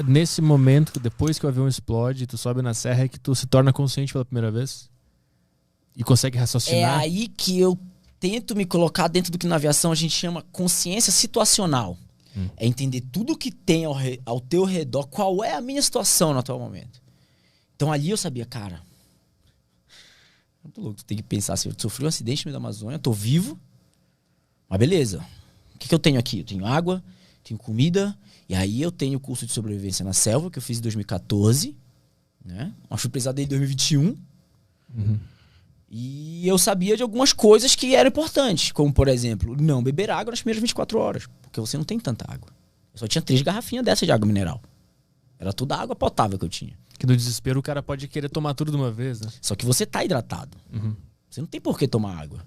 Nesse momento, depois que o avião explode, tu sobe na serra, é que tu se torna consciente pela primeira vez? E consegue É raciocinar? aí que eu tento me colocar dentro do que na aviação a gente chama consciência situacional. É entender tudo que tem ao teu redor, qual é a minha situação no atual momento. Então ali eu sabia, cara, muito louco, tu tem que pensar assim, eu sofri um acidente no meio da Amazônia, tô vivo, mas beleza, o que eu tenho aqui? Eu tenho água, tenho comida, e aí eu tenho o curso de sobrevivência na selva, que eu fiz em 2014, né? Uma surpresa dele em 2021. E eu sabia de algumas coisas que eram importantes, como, por exemplo, não beber água nas primeiras 24 horas, porque você não tem tanta água. Eu só tinha 3 garrafinhas dessa de água mineral. Era toda a água potável que eu tinha. Que no desespero o cara pode querer tomar tudo de uma vez, né? Só que você tá hidratado. Você não tem por que tomar água.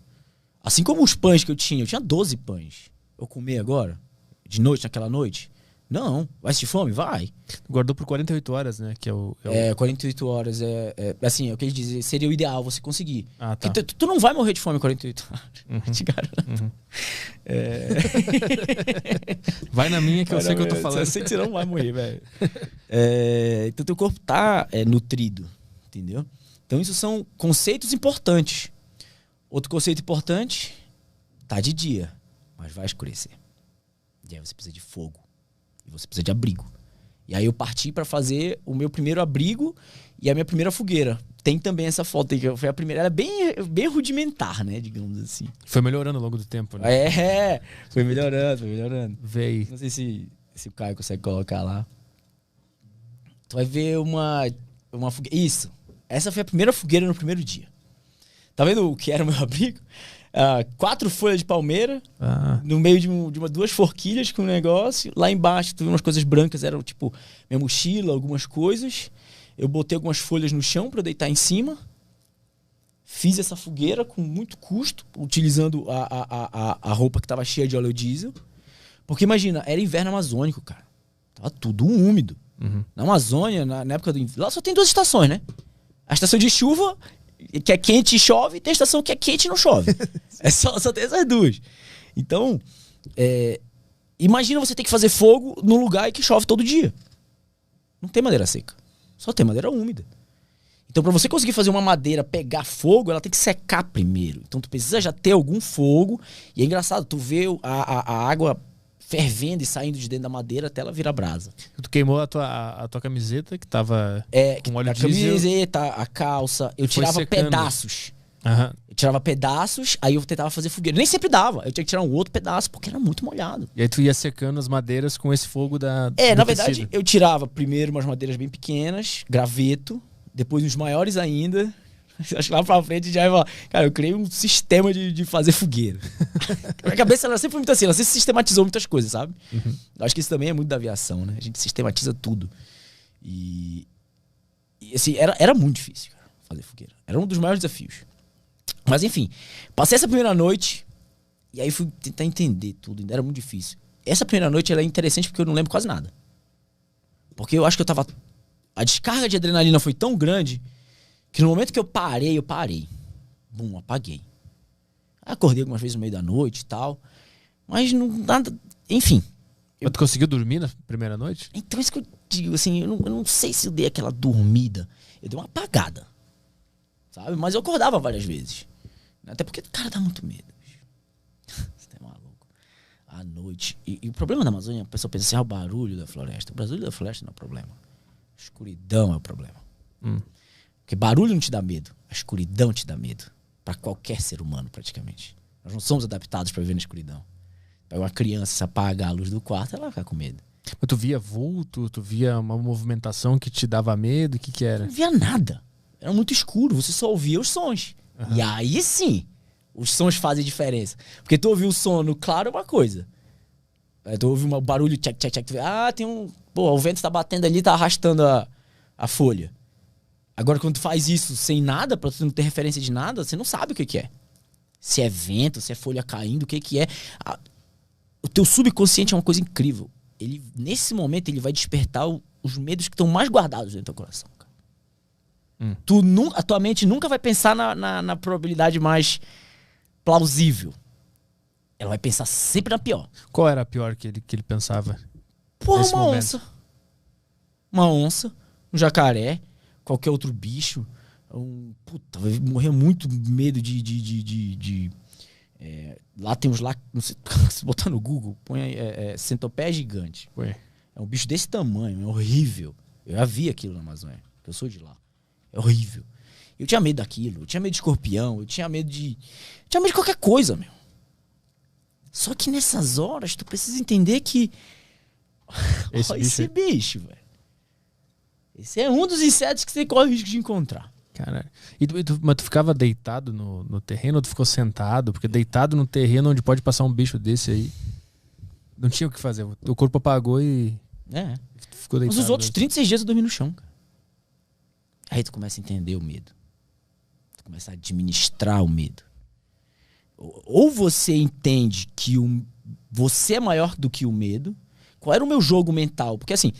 Assim como os pães que eu tinha 12 pães. Eu comer agora? De noite, naquela noite? Não. Vai sentir fome? Vai. Guardou por 48 horas, né? Que é o... 48 horas assim, é o que eles dizem, seria o ideal você conseguir. Ah, tá. Tu não vai morrer de fome em 48 horas. Te garanto. Vai na minha que eu sei que eu tô falando. Eu sei que você não vai morrer, velho. Então teu corpo tá nutrido, entendeu? Então isso são conceitos importantes. Outro conceito importante, tá de dia, mas vai escurecer. E aí você precisa de fogo. E você precisa de abrigo. E aí eu parti pra fazer o meu primeiro abrigo e a minha primeira fogueira. Tem também essa foto aí, que foi a primeira. Ela é bem rudimentar, né? Digamos assim. Foi melhorando ao longo do tempo, né? Foi melhorando. Veio. Não sei se o Caio consegue colocar lá. Tu vai ver uma fogueira. Isso. Essa foi a primeira fogueira no primeiro dia. Tá vendo o que era o meu abrigo? 4 folhas de palmeira, no meio de 2 forquilhas com um negócio. Lá embaixo, tu viu umas coisas brancas, eram tipo minha mochila, algumas coisas. Eu botei algumas folhas no chão pra eu deitar em cima. Fiz essa fogueira com muito custo, utilizando a roupa que tava cheia de óleo diesel. Porque imagina, era inverno amazônico, cara. Tava tudo úmido. Na Amazônia, na época do inverno, lá só tem 2 estações, né? A estação de chuva, que é quente e chove, e tem a estação que é quente e não chove. Só tem essas 2. Então, imagina você ter que fazer fogo num lugar que chove todo dia. Não tem madeira seca. Só tem madeira úmida. Então, pra você conseguir fazer uma madeira pegar fogo, ela tem que secar primeiro. Então, tu precisa já ter algum fogo. E é engraçado, tu vê a água fervendo e saindo de dentro da madeira até ela virar brasa. Tu queimou a tua camiseta, que tava com óleo diesel. A camiseta, a calça. Eu tirava secando. pedaços. Aham. Eu tirava pedaços, aí eu tentava fazer fogueira. Nem sempre dava. Eu tinha que tirar um outro pedaço, porque era muito molhado. E aí tu ia secando as madeiras com esse fogo do na verdade, tecido. eu tirava primeiro umas madeiras bem pequenas, graveto, depois uns maiores ainda. Acho que lá pra frente já vai. Cara, eu criei um sistema de fazer fogueira. A minha cabeça ela sempre foi muito assim, ela sempre sistematizou muitas coisas, sabe? Eu acho que isso também é muito da aviação, né? A gente sistematiza tudo. E assim, era muito difícil, cara, fazer fogueira. Era um dos maiores desafios. Mas enfim, passei essa primeira noite e aí fui tentar entender tudo, ainda era muito difícil. Essa primeira noite ela é interessante porque eu não lembro quase nada. Porque eu acho que eu tava... A descarga de adrenalina foi tão grande que no momento que eu parei. Bum, apaguei. Acordei algumas vezes no meio da noite e tal. Mas não nada... Enfim. Mas tu conseguiu dormir na primeira noite? Então é isso que eu digo, assim, eu não sei se eu dei aquela dormida. Eu dei uma apagada. Sabe? Mas eu acordava várias vezes. Até porque, cara, dá muito medo. Você tá maluco. À noite. E o problema da Amazônia, a pessoa pensa assim, o barulho da floresta. O barulho da floresta não é o problema. A escuridão é o problema. Porque barulho não te dá medo. A escuridão te dá medo. Pra qualquer ser humano, praticamente. Nós não somos adaptados pra viver na escuridão. Pega uma criança, se apagar a luz do quarto, ela vai ficar com medo. Mas tu via vulto? Tu via uma movimentação que te dava medo? O que era? Não via nada. Era muito escuro. Você só ouvia os sons. E aí sim, os sons fazem diferença. Porque tu ouviu o som no claro é uma coisa. Tu ouve um barulho, tchac, tchac, tchac. Tem um... Pô, o vento tá batendo ali, tá arrastando a folha. Agora, quando tu faz isso sem nada, pra tu não ter referência de nada, você não sabe o que é. Se é vento, se é folha caindo, o que é. O teu subconsciente é uma coisa incrível. Ele, nesse momento, ele vai despertar os medos que estão mais guardados dentro do teu coração. A tua mente nunca vai pensar na probabilidade mais plausível. Ela vai pensar sempre na pior. Qual era a pior que ele pensava? Porra, nesse uma momento? onça. uma onça, um jacaré, qualquer outro bicho. Puta, vai morrer muito medo lá tem uns lá, não sei, se botar no Google, põe centopeia gigante. Ué. É um bicho desse tamanho, é horrível. Eu já vi aquilo na Amazônia, eu sou de lá. É horrível. Eu tinha medo daquilo, eu tinha medo de escorpião, eu tinha medo de qualquer coisa, meu. Só que nessas horas, tu precisa entender que esse bicho, velho. Esse é um dos insetos que você corre o risco de encontrar. Cara, mas tu ficava deitado no terreno ou tu ficou sentado? Porque deitado no terreno onde pode passar um bicho desse aí, não tinha o que fazer. O corpo apagou e ficou deitado. Mas os outros 36 dias eu dormi no chão, cara. Aí tu começa a entender o medo. Tu começa a administrar o medo. Ou você entende que você é maior do que o medo. Qual era o meu jogo mental? Porque assim,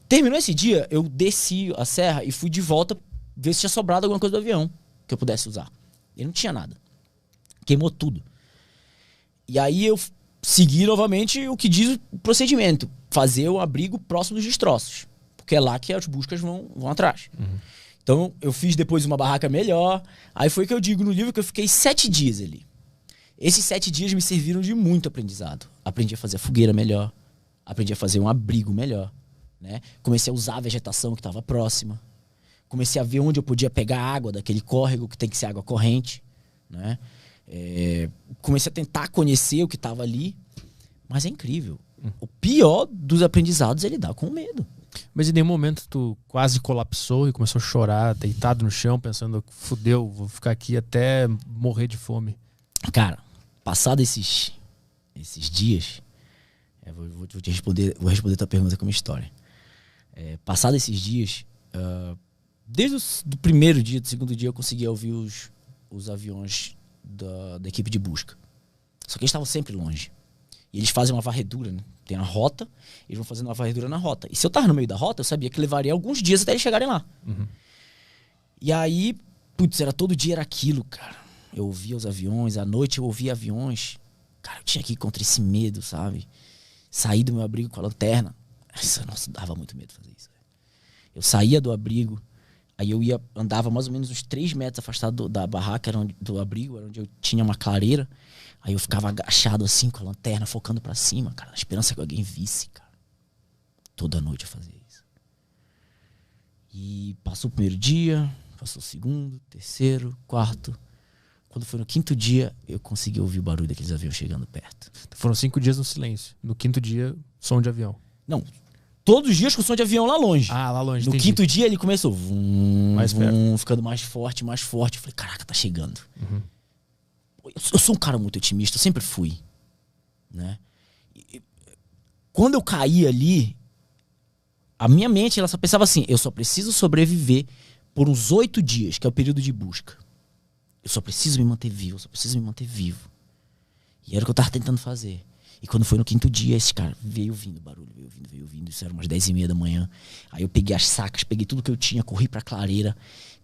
terminou esse dia, eu desci a serra e fui de volta ver se tinha sobrado alguma coisa do avião que eu pudesse usar. E não tinha nada. Queimou tudo. E aí eu segui novamente o que diz o procedimento. Fazer o abrigo próximo dos destroços. Porque é lá que as buscas vão atrás. Uhum. Então eu fiz depois uma barraca melhor. Aí foi que eu digo no livro que eu fiquei 7 dias ali. Esses 7 dias me serviram de muito aprendizado. Aprendi a fazer a fogueira melhor. Aprendi a fazer um abrigo melhor. Né? Comecei a usar a vegetação que estava próxima. Comecei a ver onde eu podia pegar água daquele córrego, que tem que ser água corrente. Né? Comecei a tentar conhecer o que estava ali. Mas é incrível. O pior dos aprendizados é lidar com o medo. Mas em nenhum momento tu quase colapsou e começou a chorar, deitado no chão, pensando, fudeu, vou ficar aqui até morrer de fome. Cara, passado esses dias, vou responder tua pergunta com uma história. Passado esses dias, desde o primeiro dia, do segundo dia, eu conseguia ouvir os aviões da equipe de busca. Só que eles estavam sempre longe. E eles fazem uma varredura, né? Tem a rota, eles vão fazendo uma varredura na rota. E se eu tava no meio da rota, eu sabia que levaria alguns dias até eles chegarem lá. Uhum. E aí, putz, todo dia era aquilo, cara. Eu ouvia os aviões, à noite eu ouvia aviões. Cara, eu tinha que ir contra esse medo, sabe? Sair do meu abrigo com a lanterna. Nossa, dava muito medo fazer isso. Eu saía do abrigo, aí eu andava mais ou menos uns 3 metros afastado da barraca, do abrigo, era onde eu tinha uma clareira. Aí eu ficava agachado assim com a lanterna, focando pra cima, cara, na esperança que alguém visse, cara. Toda noite eu fazia isso. E passou o primeiro dia, passou o segundo, terceiro, quarto. Quando foi no 5º dia, eu consegui ouvir o barulho daqueles aviões chegando perto. Foram 5 dias no silêncio. No 5º dia, som de avião. Não, todos os dias com som de avião lá longe. Ah, lá longe, No entendi. 5º dia ele começou ficando mais forte, mais forte. Eu falei, caraca, tá chegando. Uhum. Eu sou um cara muito otimista, eu sempre fui. Né? E quando eu caí ali, a minha mente ela só pensava assim, eu só preciso sobreviver por uns 8 dias, que é o período de busca. Eu só preciso me manter vivo, eu só preciso me manter vivo. E era o que eu tava tentando fazer. E quando foi no 5º dia, esse cara veio vindo barulho, veio vindo. Isso era umas 10h30 da manhã. Aí eu peguei as sacas, peguei tudo que eu tinha, corri pra clareira,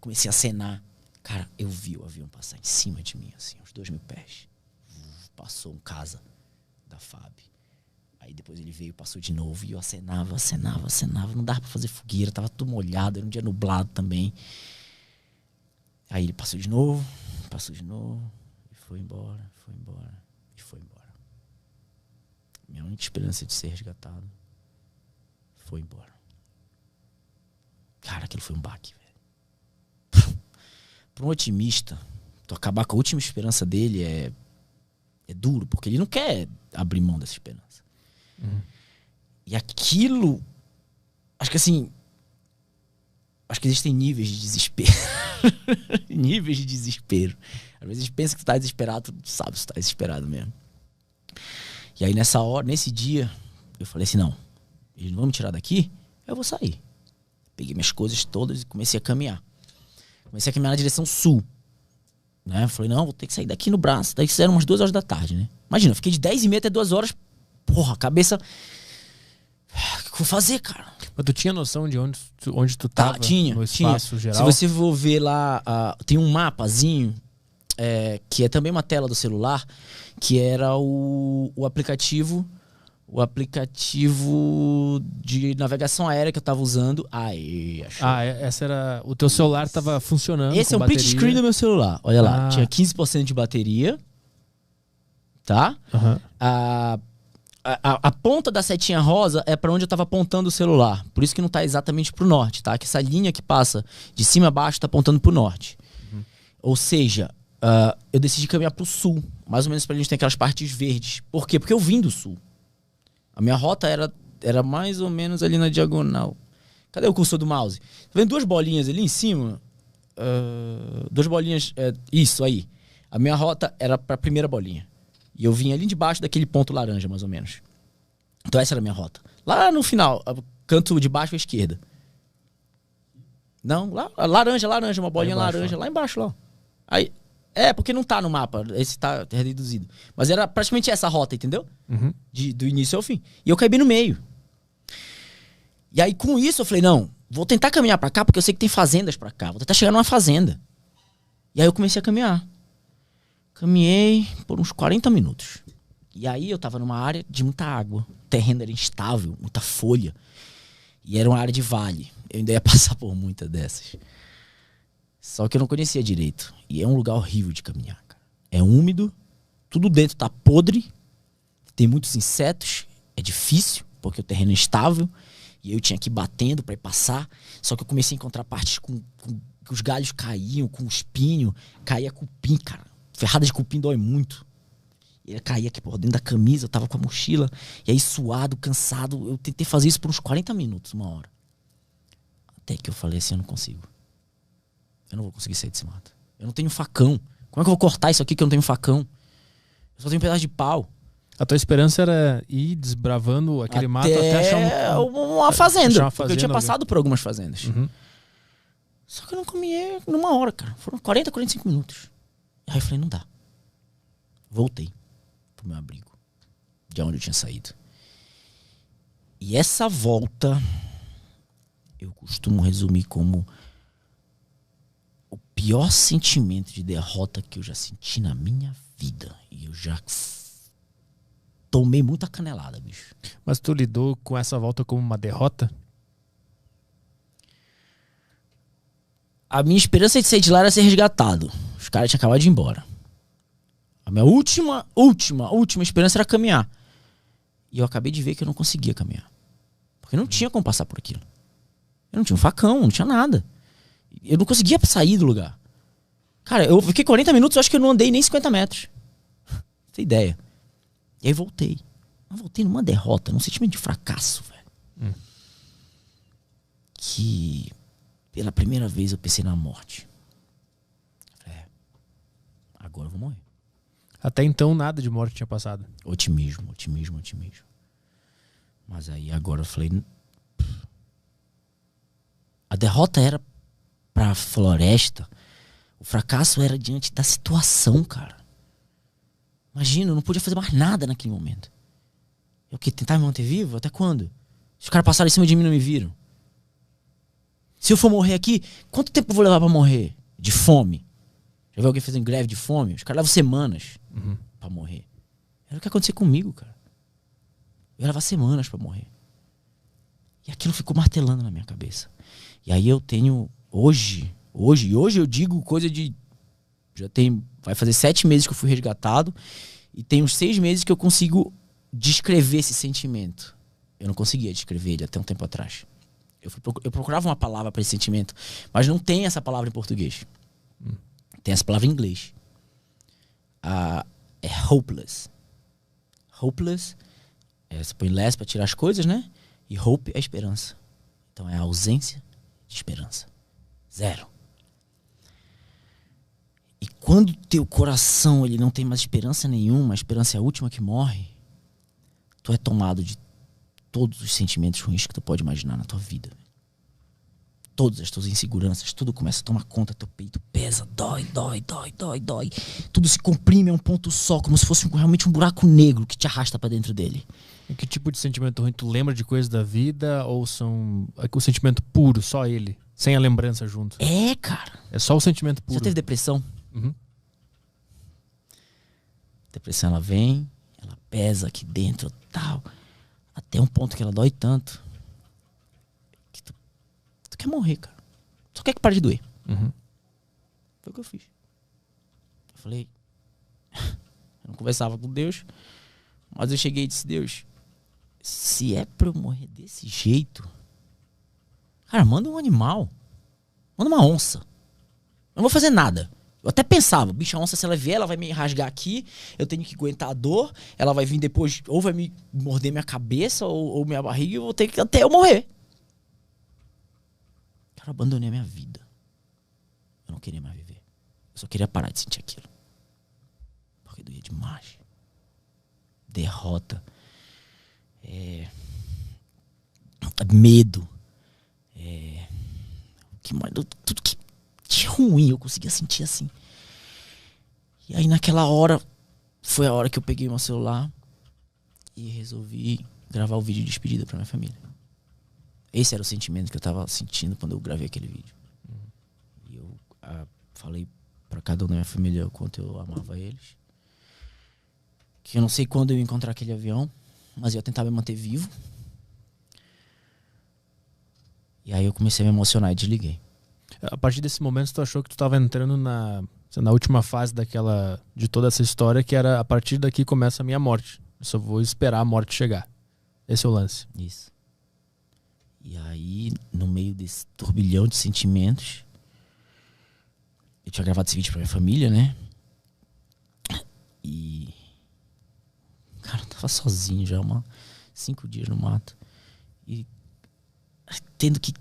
comecei a acenar. Cara, eu vi o avião passar em cima de mim, assim, uns 2.000 pés. Passou um casa da FAB. Aí depois ele veio, passou de novo. E eu acenava. Não dava pra fazer fogueira, tava tudo molhado, era um dia nublado também. Aí ele passou de novo. E foi embora. Minha única esperança de ser resgatado foi embora. Cara, aquilo foi um baque, velho. Para um otimista, tu acabar com a última esperança dele é duro, porque ele não quer abrir mão dessa esperança. Uhum. E aquilo, acho que assim, existem níveis de desespero. Níveis de desespero. Às vezes a gente pensa que tu tá desesperado, tu sabe se tu tá desesperado mesmo. E aí nessa hora, nesse dia, eu falei assim, não, eles não vão me tirar daqui, eu vou sair. Peguei minhas coisas todas e comecei a caminhar. Comecei a caminhar na direção sul. Né? Falei, não, vou ter que sair daqui no braço. Daí eram umas 2 horas da tarde, né? Imagina, eu fiquei de 10h30 até 2 horas. Porra, cabeça... O que eu vou fazer, cara? Mas tu tinha noção de onde tu tava? Tinha, no espaço geral? Se você for ver lá, tem um mapazinho, que é também uma tela do celular, que era o aplicativo, O aplicativo de navegação aérea que eu tava usando. Aí, achou. Essa era... O teu celular tava funcionando. Esse é um print screen do meu celular. Olha lá. Tinha 15% de bateria. Tá? Uhum. A ponta da setinha rosa é pra onde eu tava apontando o celular. Por isso que não tá exatamente pro norte, tá? Que essa linha que passa de cima a baixo tá apontando pro norte. Uhum. Ou seja, eu decidi caminhar pro sul. Mais ou menos pra gente ter aquelas partes verdes. Por quê? Porque eu vim do sul. A minha rota era mais ou menos ali na diagonal. Cadê o cursor do mouse? Tá vendo duas bolinhas ali em cima? Duas bolinhas... isso aí. A minha rota era pra primeira bolinha. E eu vim ali debaixo daquele ponto laranja, mais ou menos. Então essa era a minha rota. Lá no final, canto de baixo à esquerda. Não, lá, laranja, uma bolinha embaixo, laranja, lá embaixo, lá. Aí, porque não tá no mapa, esse tá reduzido. Mas era praticamente essa a rota, entendeu? Uhum. Do início ao fim. E eu caí bem no meio. E aí com isso eu falei, não, vou tentar caminhar pra cá, porque eu sei que tem fazendas pra cá. Vou tentar chegar numa fazenda. E aí eu comecei a caminhar. Caminhei por uns 40 minutos. E aí eu tava numa área de muita água. O terreno era instável, muita folha. E era uma área de vale. Eu ainda ia passar por muitas dessas. Só que eu não conhecia direito. E é um lugar horrível de caminhar, cara. É úmido, tudo dentro tá podre, tem muitos insetos, é difícil, porque o terreno é instável. E eu tinha que ir batendo pra ir passar. Só que eu comecei a encontrar partes com os galhos caíam, com espinho. Caía cupim, cara. Ferrada de cupim dói muito. Ele caía aqui por dentro da camisa, eu tava com a mochila. E aí suado, cansado. Eu tentei fazer isso por uns 40 minutos, uma hora. Até que eu falei assim, eu não consigo. Eu não vou conseguir sair desse mato. Eu não tenho facão. Como é que eu vou cortar isso aqui que eu não tenho facão? Eu só tenho um pedaço de pau. A tua esperança era ir desbravando aquele mato até achar uma fazenda. Porque eu tinha passado por algumas fazendas. Uhum. Só que eu não comia numa hora, cara. Foram 40, 45 minutos. Aí eu falei, não dá. Voltei pro meu abrigo, de onde eu tinha saído. E essa volta, eu costumo resumir como o pior sentimento de derrota que eu já senti na minha vida. E eu já tomei muita canelada, bicho. Mas tu lidou com essa volta como uma derrota? A minha esperança de sair de lá era ser resgatado. Os caras tinham acabado de ir embora. A minha última esperança era caminhar. E eu acabei de ver que eu não conseguia caminhar. Porque não tinha como passar por aquilo. Eu não tinha um facão, não tinha nada. Eu não conseguia sair do lugar. Cara, eu fiquei 40 minutos, eu acho que eu não andei nem 50 metros. Não tem ideia. E aí voltei. Eu voltei numa derrota, num sentimento de fracasso, velho. Que... pela primeira vez eu pensei na morte. Agora eu vou morrer. Até então nada de morte tinha passado. Otimismo. Mas aí agora eu falei... A derrota era pra floresta. O fracasso era diante da situação, cara. Imagina, eu não podia fazer mais nada naquele momento. Eu queria tentar me manter vivo? Até quando? Os caras passaram em cima de mim e não me viram. Se eu for morrer aqui, quanto tempo eu vou levar pra morrer? De fome? Já viu alguém fazendo greve de fome? Os caras levam semanas pra morrer. Era o que aconteceu comigo, cara. Eu ia levar semanas pra morrer. E aquilo ficou martelando na minha cabeça. E aí eu tenho... Hoje eu digo coisa de... Vai fazer 7 meses que eu fui resgatado. E tem uns 6 meses que eu consigo descrever esse sentimento. Eu não conseguia descrever ele até um tempo atrás. Eu procurava uma palavra para esse sentimento, mas não tem essa palavra em português. Tem essa palavra em inglês. É hopeless. Hopeless, você põe less para tirar as coisas, né? E hope é esperança. Então é a ausência de esperança. Zero. E quando teu coração ele não tem mais esperança nenhuma, a esperança é a última que morre, tu é tomado de todos os sentimentos ruins que tu pode imaginar na tua vida. Todas as tuas inseguranças, tudo começa a tomar conta, teu peito pesa, dói. Tudo se comprime a um ponto só, como se fosse realmente um buraco negro que te arrasta pra dentro dele. E que tipo de sentimento ruim? Tu lembra de coisas da vida ou são o sentimento puro, só ele, sem a lembrança junto? É, cara. É só o sentimento puro. Já teve depressão? Uhum. Depressão, ela vem, ela pesa aqui dentro, tal. Tem um ponto que ela dói tanto que tu quer morrer, cara. Só quer que pare de doer. Foi o que eu fiz. Eu falei... Eu não conversava com Deus, mas eu cheguei e disse, Deus, se é pra eu morrer desse jeito, cara, manda um animal. Manda uma onça. Eu não vou fazer nada. Eu até pensava, bicho, a onça, se ela vier, ela vai me rasgar aqui, eu tenho que aguentar a dor, ela vai vir depois, ou vai me morder minha cabeça, ou minha barriga, e eu vou ter que até eu morrer. Cara, eu abandonei a minha vida. Eu não queria mais viver. Eu só queria parar de sentir aquilo. Porque doía demais. Derrota. Medo. Que mais? Tudo que de ruim eu conseguia sentir assim. E aí naquela hora, foi a hora que eu peguei meu celular e resolvi gravar o vídeo de despedida pra minha família. Esse era o sentimento que eu tava sentindo quando eu gravei aquele vídeo. E eu falei pra cada um da minha família o quanto eu amava eles. Que eu não sei quando eu ia encontrar aquele avião, mas eu ia tentar me manter vivo. E aí eu comecei a me emocionar e desliguei. A partir desse momento, tu achou que tu estava entrando na última fase de toda essa história, que era, a partir daqui começa a minha morte. Eu só vou esperar a morte chegar. Esse é o lance. Isso. E aí, no meio desse turbilhão de sentimentos, eu tinha gravado esse vídeo pra minha família, né? E... Cara, eu tava sozinho já, 5 dias no mato. E tendo que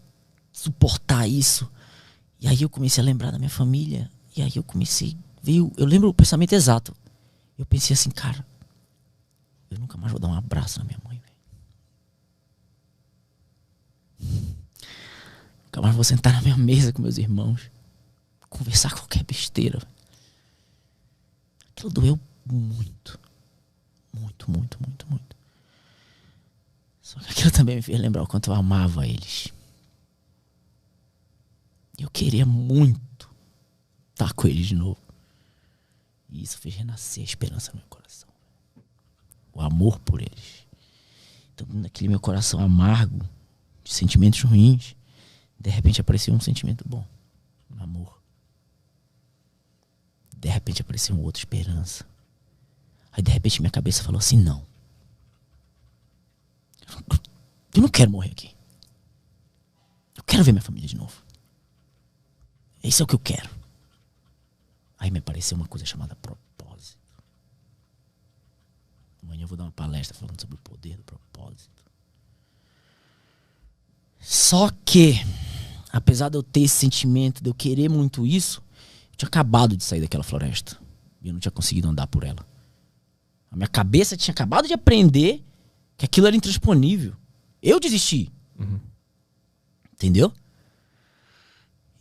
suportar isso. E aí eu comecei a lembrar da minha família. E aí eu comecei... Eu lembro o pensamento exato. Eu pensei assim, cara, eu nunca mais vou dar um abraço na minha mãe, velho. Nunca mais vou sentar na minha mesa com meus irmãos. Conversar qualquer besteira. Aquilo doeu muito. Muito, muito, muito, muito. Só que aquilo também me fez lembrar o quanto eu amava eles. Eu queria muito estar com eles de novo. E isso fez renascer a esperança no meu coração. O amor por eles. Então, naquele meu coração amargo, de sentimentos ruins, de repente apareceu um sentimento bom. Um amor. De repente apareceu um outro, esperança. Aí de repente minha cabeça falou assim, não. Eu não quero morrer aqui. Eu quero ver minha família de novo. Isso é o que eu quero. Aí me apareceu uma coisa chamada propósito. Amanhã eu vou dar uma palestra falando sobre o poder do propósito. Só que, apesar de eu ter esse sentimento, de eu querer muito isso, eu tinha acabado de sair daquela floresta. E eu não tinha conseguido andar por ela. A minha cabeça tinha acabado de aprender que aquilo era intransponível. Eu desisti. Entendeu?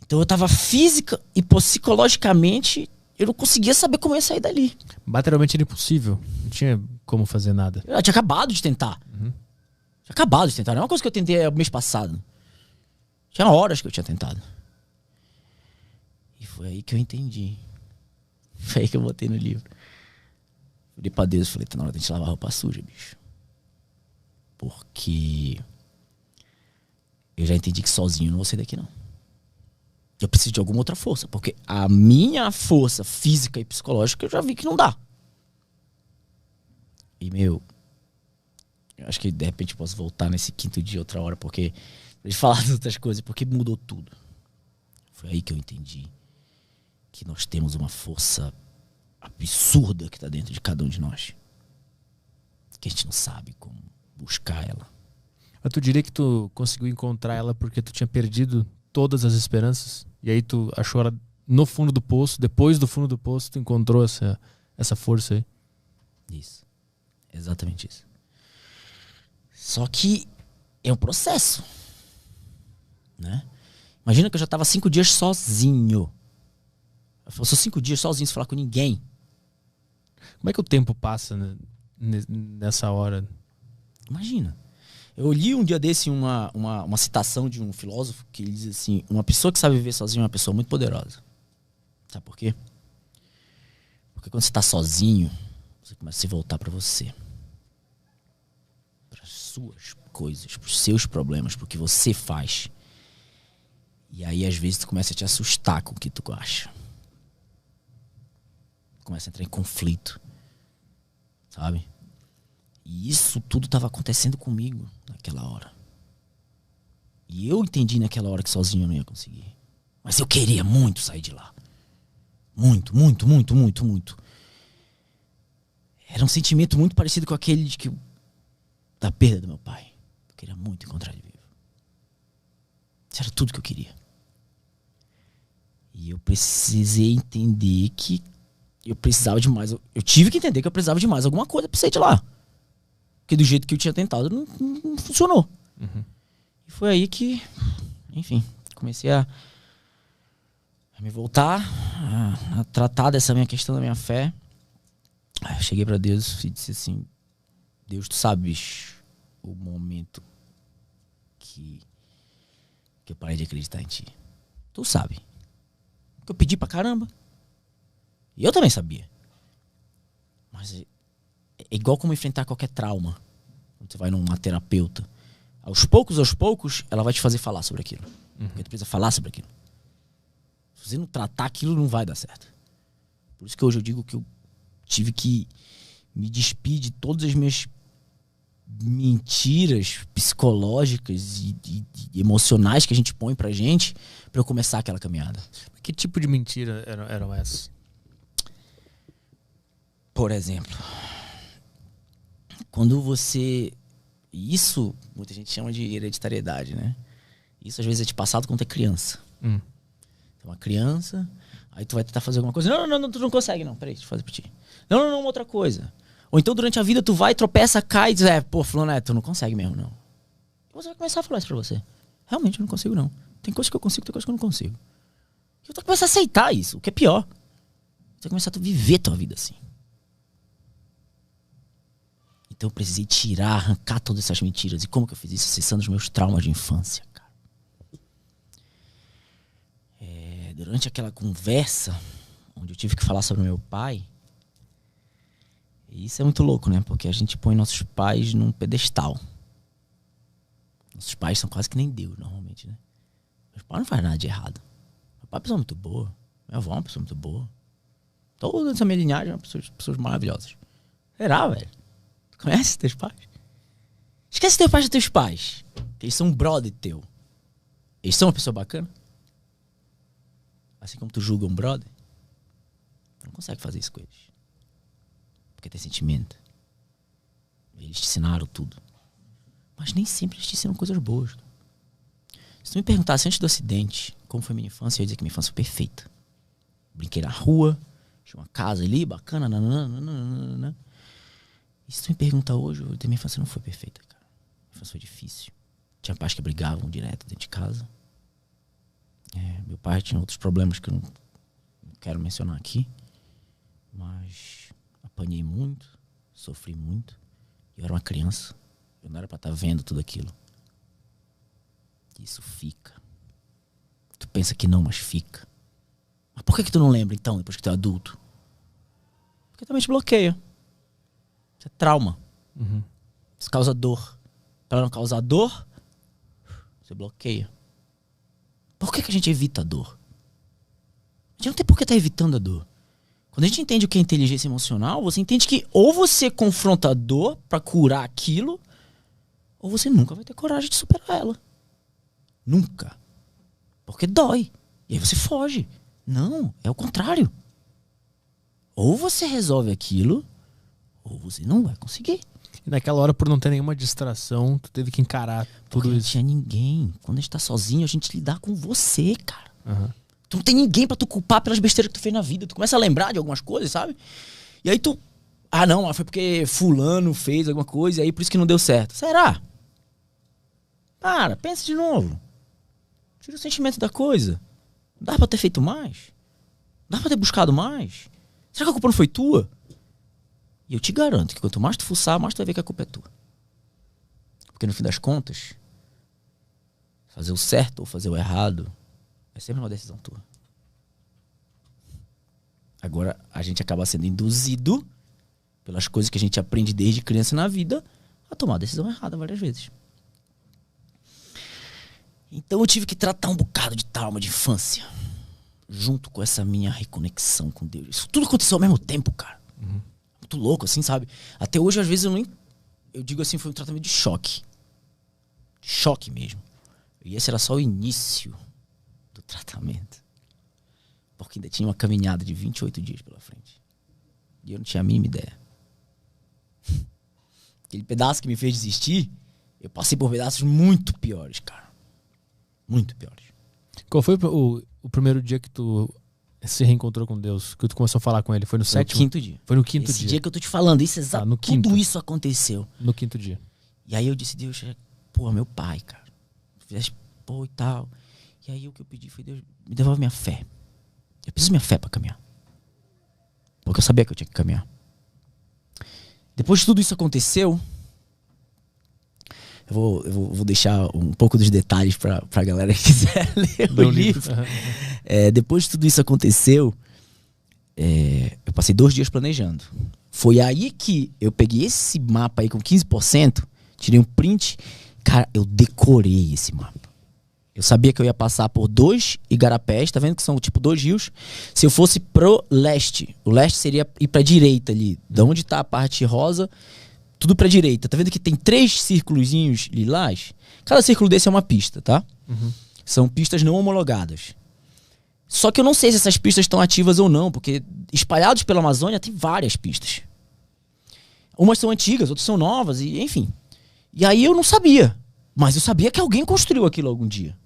Então eu tava física e psicologicamente, eu não conseguia saber como eu ia sair dali. Materialmente era impossível. Não tinha como fazer nada. Eu tinha acabado de tentar. Tinha acabado de tentar. Não é uma coisa que eu tentei mês passado. Tinha horas que eu tinha tentado. E foi aí que eu entendi. Foi aí que eu botei no livro. Falei pra Deus, falei, tá na hora de a gente lavar a roupa suja, bicho. Porque eu já entendi que sozinho eu não vou sair daqui, não. Eu preciso de alguma outra força. Porque a minha força física e psicológica eu já vi que não dá. E, eu acho que de repente eu posso voltar nesse 5º dia outra hora, porque pra gente falar de outras coisas, porque mudou tudo. Foi aí que eu entendi que nós temos uma força absurda que tá dentro de cada um de nós. Que a gente não sabe como buscar ela. Mas tu diria que tu conseguiu encontrar ela porque tu tinha perdido todas as esperanças? E aí tu achou ela no fundo do poço, depois do fundo do poço tu encontrou essa força aí? Isso. Exatamente isso. Só que é um processo, né? Imagina que eu já tava 5 dias sozinho. Eu sou 5 dias sozinho sem falar com ninguém. Como é que o tempo passa, né, nessa hora? Imagina. Eu li um dia desse uma citação de um filósofo que ele diz assim: uma pessoa que sabe viver sozinha é uma pessoa muito poderosa. Sabe por quê? Porque quando você está sozinho, você começa a se voltar para você. Para suas coisas, pros seus problemas, pro que você faz. E aí, às vezes, tu começa a te assustar com o que tu acha. Começa a entrar em conflito. Sabe? E isso tudo estava acontecendo comigo naquela hora. E eu entendi naquela hora que sozinho eu não ia conseguir. Mas eu queria muito sair de lá. Muito, muito, muito, muito, muito. Era um sentimento muito parecido com aquele da perda do meu pai. Eu queria muito encontrar ele vivo. Isso era tudo que eu queria. E eu precisei entender que eu precisava de mais. Eu tive que entender que eu precisava de mais alguma coisa pra sair de lá. Porque do jeito que eu tinha tentado, não funcionou. Uhum. E foi aí que, enfim, comecei a me voltar, a tratar dessa minha questão da minha fé. Aí eu cheguei pra Deus e disse assim: Deus, tu sabes o momento que eu parei de acreditar em ti. Tu sabe. Que eu pedi pra caramba. E eu também sabia. Mas é igual como enfrentar qualquer trauma. Quando você vai numa terapeuta. Aos poucos, ela vai te fazer falar sobre aquilo. Porque tu precisa falar sobre aquilo. Se você não tratar aquilo, não vai dar certo. Por isso que hoje eu digo que eu tive que me despir de todas as minhas mentiras psicológicas e emocionais que a gente põe pra gente, pra eu começar aquela caminhada. Que tipo de mentira eram essas? Por exemplo, quando você... Isso, muita gente chama de hereditariedade, né? Isso às vezes é de passado quando é criança. Então, uma criança, aí tu vai tentar fazer alguma coisa. Não, tu não consegue, não. Peraí, deixa eu fazer pra ti. Não, outra coisa. Ou então durante a vida tu vai, tropeça, cai e diz, pô, fulano, tu não consegue mesmo, não. E você vai começar a falar isso pra você. Realmente, eu não consigo, não. Tem coisa que eu consigo, tem coisa que eu não consigo. E tu vai começar a aceitar isso, o que é pior. Você vai começar a viver tua vida assim. Então eu precisei arrancar todas essas mentiras. E como que eu fiz isso? Acessando os meus traumas de infância, cara. Durante aquela conversa, onde eu tive que falar sobre o meu pai, e isso é muito louco, né? Porque a gente põe nossos pais num pedestal. Nossos pais são quase que nem Deus, normalmente, né? Meu pai não faz nada de errado. Meu pai é uma pessoa muito boa. Minha avó é uma pessoa muito boa. Toda essa minha linhagem é uma pessoas maravilhosas. Será, velho? Conhece teus pais? Esquece teus pais dos teus pais. Eles são um brother teu. Eles são uma pessoa bacana? Assim como tu julga um brother, tu não consegue fazer isso com eles. Porque tem sentimento. Eles te ensinaram tudo. Mas nem sempre eles te ensinam coisas boas. Se tu me perguntasse antes do acidente como foi minha infância, eu ia dizer que minha infância foi perfeita. Brinquei na rua, tinha uma casa ali, bacana, nananana. E se tu me perguntar hoje, eu vou dizer que minha infância não foi perfeita, cara. Minha infância foi difícil. Tinha pais que brigavam direto dentro de casa. Meu pai tinha outros problemas que eu não quero mencionar aqui. Mas apanhei muito, sofri muito. Eu era uma criança. Eu não era pra estar vendo tudo aquilo. Isso fica. Tu pensa que não, mas fica. Mas por que tu não lembra então, depois que tu é adulto? Porque também te bloqueia. Isso é trauma. Isso causa dor. Pra não causar dor, você bloqueia. Por que a gente evita a dor? A gente não tem por que estar evitando a dor. Quando a gente entende o que é inteligência emocional, você entende que ou você confronta a dor pra curar aquilo, ou você nunca vai ter coragem de superar ela. Nunca. Porque dói. E aí você foge. Não, é o contrário. Ou você resolve aquilo, ou você não vai conseguir. E naquela hora, por não ter nenhuma distração, tu teve que encarar tudo isso. Não tinha ninguém. Quando a gente tá sozinho, a gente lidar com você, cara. Tu não tem ninguém pra tu culpar pelas besteiras que tu fez na vida. Tu começa a lembrar de algumas coisas, sabe? E aí tu... não, foi porque fulano fez alguma coisa e aí por isso que não deu certo. Será? Para, pensa de novo. Tira o sentimento da coisa. Dá pra ter feito mais? Dá pra ter buscado mais? Será que a culpa não foi tua? E eu te garanto que quanto mais tu fuçar, mais tu vai ver que a culpa é tua. Porque no fim das contas, fazer o certo ou fazer o errado é sempre uma decisão tua. Agora, a gente acaba sendo induzido pelas coisas que a gente aprende desde criança na vida a tomar a decisão errada várias vezes. Então eu tive que tratar um bocado de trauma de infância, junto com essa minha reconexão com Deus. Isso tudo aconteceu ao mesmo tempo, cara. Muito louco, assim, sabe? Até hoje, às vezes, eu digo assim, foi um tratamento de choque. Choque mesmo. E esse era só o início do tratamento. Porque ainda tinha uma caminhada de 28 dias pela frente. E eu não tinha a mínima ideia. Aquele pedaço que me fez desistir, eu passei por pedaços muito piores, cara. Muito piores. Qual foi o primeiro dia que tu se reencontrou com Deus? Que tu começou a falar com ele? Foi no sétimo? No quinto dia. Foi no quinto Esse dia. dia que eu tô te falando. Isso no quinto. Tudo isso aconteceu. No quinto dia. E aí eu disse, Deus, pô, meu pai, cara. Fizeste, pô, e tal. E aí o que eu pedi foi, Deus, me devolve minha fé. Eu preciso da minha fé pra caminhar. Porque eu sabia que eu tinha que caminhar. Depois de tudo isso aconteceu, eu vou deixar um pouco dos detalhes pra galera que quiser ler o livro. Depois de tudo isso aconteceu, eu passei 2 dias planejando. Foi aí que eu peguei esse mapa aí com 15%, tirei um print. Cara, eu decorei esse mapa. Eu sabia que eu ia passar por 2 igarapés, tá vendo que são tipo 2 rios. Se eu fosse pro leste, o leste seria ir pra direita ali, de onde tá a parte rosa, tudo pra direita. Tá vendo que tem 3 círculozinhos lilás? Cada círculo desse é uma pista, tá? São pistas não homologadas. Só que eu não sei se essas pistas estão ativas ou não, porque espalhados pela Amazônia tem várias pistas. Umas são antigas, outras são novas, e enfim. E aí eu não sabia. Mas eu sabia que alguém construiu aquilo algum dia.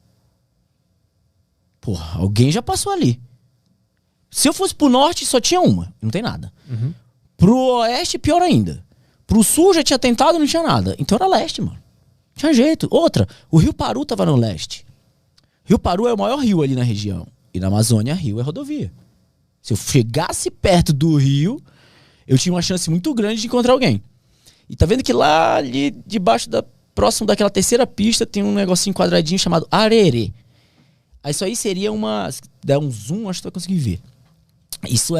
Porra, alguém já passou ali. Se eu fosse pro norte, só tinha uma. Não tem nada. Pro oeste, pior ainda. Pro sul, já tinha tentado, não tinha nada. Então era leste, mano. Não tinha jeito. Outra, o Rio Paru tava no leste. Rio Paru é o maior rio ali na região. E na Amazônia, rio é rodovia. Se eu chegasse perto do rio, eu tinha uma chance muito grande de encontrar alguém. E tá vendo que lá ali debaixo próximo daquela terceira pista tem um negocinho quadradinho chamado Arerê. Isso aí seria uma... Se der um zoom, acho que tu vai conseguir ver. Isso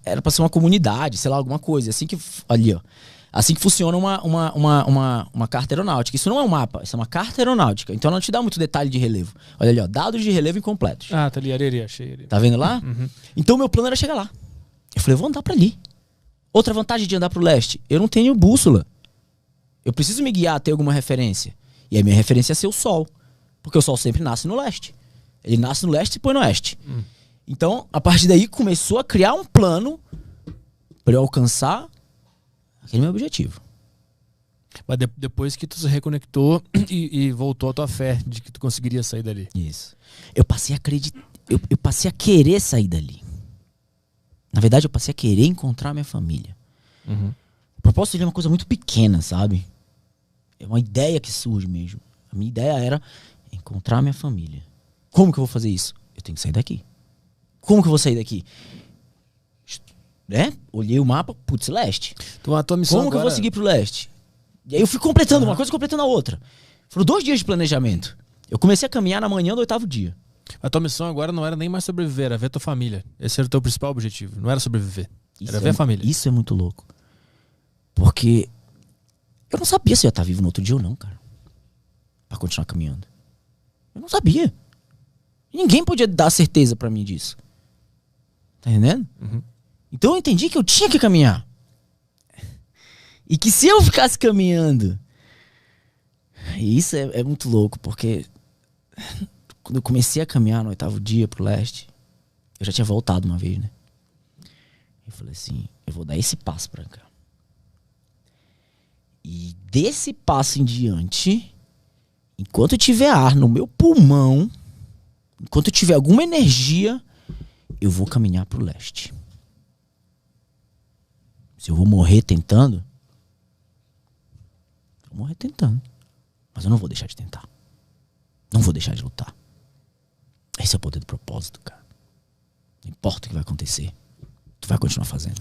era pra ser uma comunidade, sei lá, alguma coisa. Assim que... Ali, ó. Assim que funciona uma carta aeronáutica. Isso não é um mapa, isso é uma carta aeronáutica. Então ela não te dá muito detalhe de relevo. Olha ali, ó. Dados de relevo incompletos. Ah, tá ali, Arerê, achei ali. Tá vendo lá? Então meu plano era chegar lá. Eu falei, eu vou andar pra ali. Outra vantagem de andar pro leste, eu não tenho bússola. Eu preciso me guiar a ter alguma referência. E a minha referência é ser o sol. Porque o sol sempre nasce no leste. Ele nasce no leste e põe no oeste. Então, a partir daí, começou a criar um plano para eu alcançar aquele meu objetivo. Mas depois que tu se reconectou e voltou à tua fé de que tu conseguiria sair dali. Isso. Eu passei a acreditar. Eu passei a querer sair dali. Na verdade, eu passei a querer encontrar minha família. O propósito dele é uma coisa muito pequena, sabe? É uma ideia que surge mesmo. A minha ideia era encontrar minha família. Como que eu vou fazer isso? Eu tenho que sair daqui. Como que eu vou sair daqui? Olhei o mapa, putz, leste. Então a tua missão Como que eu vou seguir pro leste? E aí eu fui completando uma coisa, completando a outra. Foram 2 dias de planejamento. Eu comecei a caminhar na manhã do 8º dia. A tua missão agora não era nem mais sobreviver, era ver a tua família. Esse era o teu principal objetivo. Não era sobreviver. Era ver a família. Isso é muito louco. Porque eu não sabia se eu ia estar vivo no outro dia ou não, cara. Pra continuar caminhando. Eu não sabia. Ninguém podia dar certeza pra mim disso. Tá entendendo? Então eu entendi que eu tinha que caminhar. E que se eu ficasse caminhando... E isso é muito louco, porque... Quando eu comecei a caminhar no 8º dia pro leste, eu já tinha voltado uma vez, né? Eu falei assim, eu vou dar esse passo pra cá. E desse passo em diante, enquanto eu tiver ar no meu pulmão, enquanto eu tiver alguma energia, eu vou caminhar pro leste. Se eu vou morrer tentando, eu vou morrer tentando. Mas eu não vou deixar de tentar. Não vou deixar de lutar. Esse é o poder do propósito, cara. Não importa o que vai acontecer, tu vai continuar fazendo.